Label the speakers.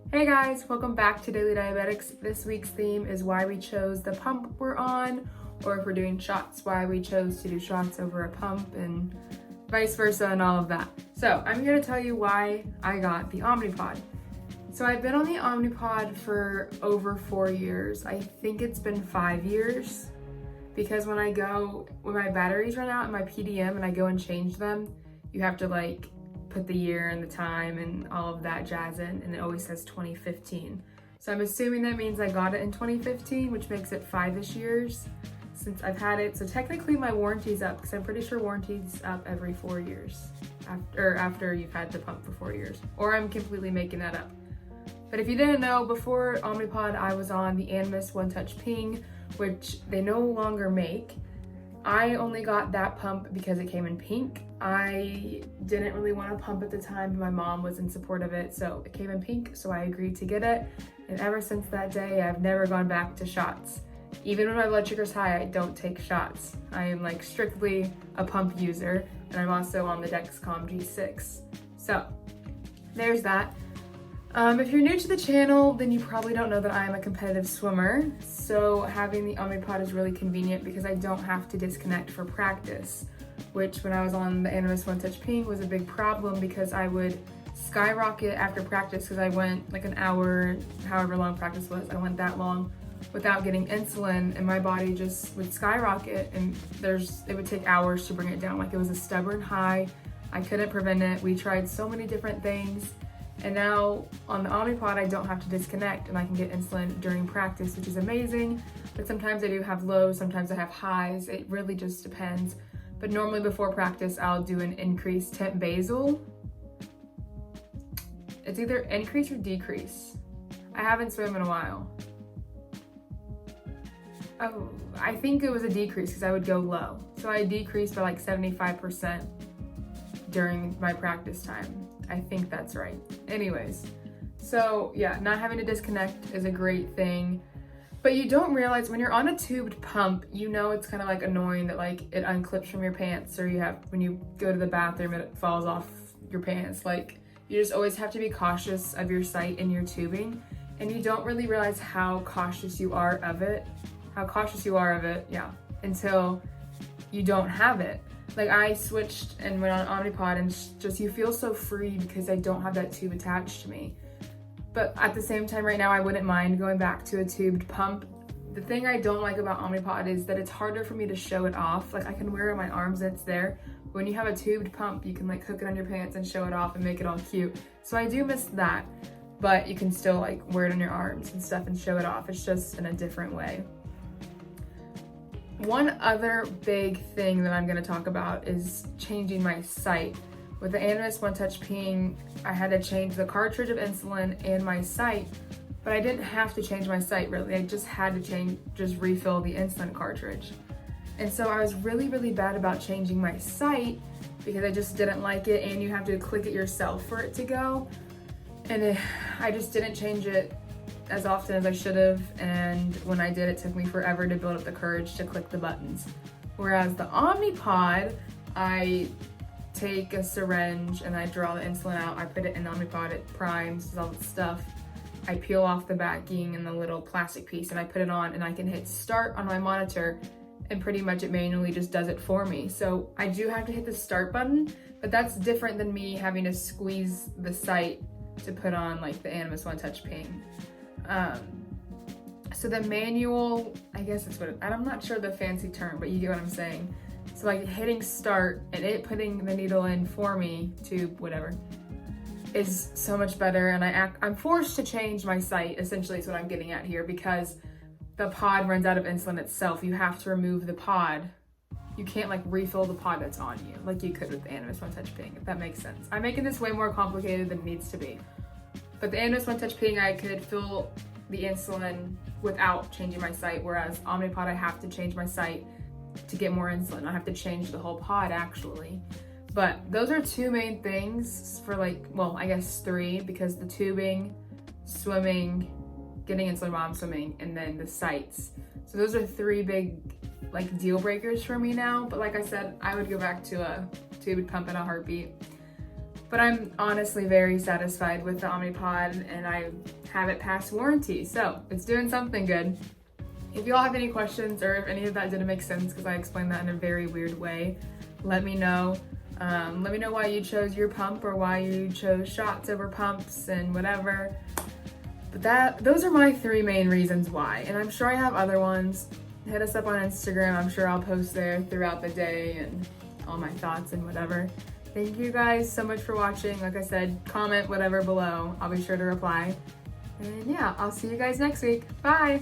Speaker 1: Hey guys, welcome back to Daily Diabetics. This week's theme is why we chose the pump we're on, or if we're doing shots, why we chose to do shots over a pump and vice versa and all of that. So I'm here to tell you why I got the Omnipod. So I've been on the Omnipod for over 4 years. I think it's been 5 years because when my batteries run out in my PDM and I go and change them, you have to put the year and the time and all of that jazz in, and it always says 2015. So I'm assuming that means I got it in 2015, which makes it 5-ish years since I've had it. So technically my warranty's up, because I'm pretty sure warranty's up every 4 years after you've had the pump for 4 years, or I'm completely making that up. But if you didn't know, before Omnipod, I was on the Animas One Touch Ping, which they no longer make. I only got that pump because it came in pink. I didn't really want a pump at the time, but my mom was in support of it, so it came in pink, so I agreed to get it. And ever since that day, I've never gone back to shots. Even when my blood sugar's high, I don't take shots. I am strictly a pump user, and I'm also on the Dexcom G6. So there's that. If you're new to the channel, then you probably don't know that I am a competitive swimmer. So having the Omnipod is really convenient because I don't have to disconnect for practice, which when I was on the Animas One Touch Ping was a big problem because I would skyrocket after practice because I went an hour, however long practice was, I went that long without getting insulin, and my body just would skyrocket, and it would take hours to bring it down. It was a stubborn high. I couldn't prevent it. We tried so many different things. And now on the Omnipod, I don't have to disconnect and I can get insulin during practice, which is amazing. But sometimes I do have lows, sometimes I have highs. It really just depends. But normally before practice, I'll do an increased temp basal. It's either increase or decrease. I haven't swum in a while. Oh, I think it was a decrease because I would go low. So I decreased by 75% during my practice time. I think that's right. Anyways, so yeah, not having to disconnect is a great thing. But you don't realize when you're on a tubed pump, it's kind of annoying that it unclips from your pants, or when you go to the bathroom and it falls off your pants. You just always have to be cautious of your sight in your tubing, and you don't really realize how cautious you are of it, yeah, until you don't have it. I switched and went on Omnipod, and you feel so free because I don't have that tube attached to me. But at the same time right now, I wouldn't mind going back to a tubed pump. The thing I don't like about Omnipod is that it's harder for me to show it off. I can wear it on my arms and it's there. When you have a tubed pump, you can hook it on your pants and show it off and make it all cute. So I do miss that, but you can still wear it on your arms and stuff and show it off. It's just in a different way. One other big thing that I'm going to talk about is changing my site. With the Animas One Touch Ping, I had to change the cartridge of insulin and my site, but I didn't have to change my site really. I just had to refill the insulin cartridge. And so I was really, really bad about changing my site because I just didn't like it, and you have to click it yourself for it to go. And I just didn't change it as often as I should have, and when I did, it took me forever to build up the courage to click the buttons. Whereas the Omnipod, I take a syringe and I draw the insulin out, I put it in the Omnipod, it primes, all that stuff. I peel off the backing and the little plastic piece and I put it on, and I can hit start on my monitor, and pretty much it manually just does it for me. So I do have to hit the start button, but that's different than me having to squeeze the site to put on the Animas One Touch Ping. So the manual, I guess that's I'm not sure the fancy term, but you get what I'm saying. So hitting start and it putting the needle in for me, tube, whatever, is so much better. And I'm forced to change my site, essentially is what I'm getting at here, because the pod runs out of insulin itself. You have to remove the pod. You can't refill the pod that's on you like you could with the Animas One Touch Ping, if that makes sense. I'm making this way more complicated than it needs to be. But the Animas One Touch Ping, I could fill the insulin without changing my site, whereas Omnipod, I have to change my site to get more insulin. I have to change the whole pod, actually. But those are two main things for I guess 3, because the tubing, swimming, getting insulin while I'm swimming, and then the sites. So those are 3 big deal breakers for me now. But like I said, I would go back to a tubed pump in a heartbeat. But I'm honestly very satisfied with the Omnipod, and I have it past warranty, so it's doing something good. If y'all have any questions or if any of that didn't make sense because I explained that in a very weird way, let me know. Let me know why you chose your pump or why you chose shots over pumps and whatever. But those are my 3 main reasons why, and I'm sure I have other ones. Hit us up on Instagram. I'm sure I'll post there throughout the day and all my thoughts and whatever. Thank you guys so much for watching. Like I said, comment whatever below. I'll be sure to reply. And yeah, I'll see you guys next week. Bye!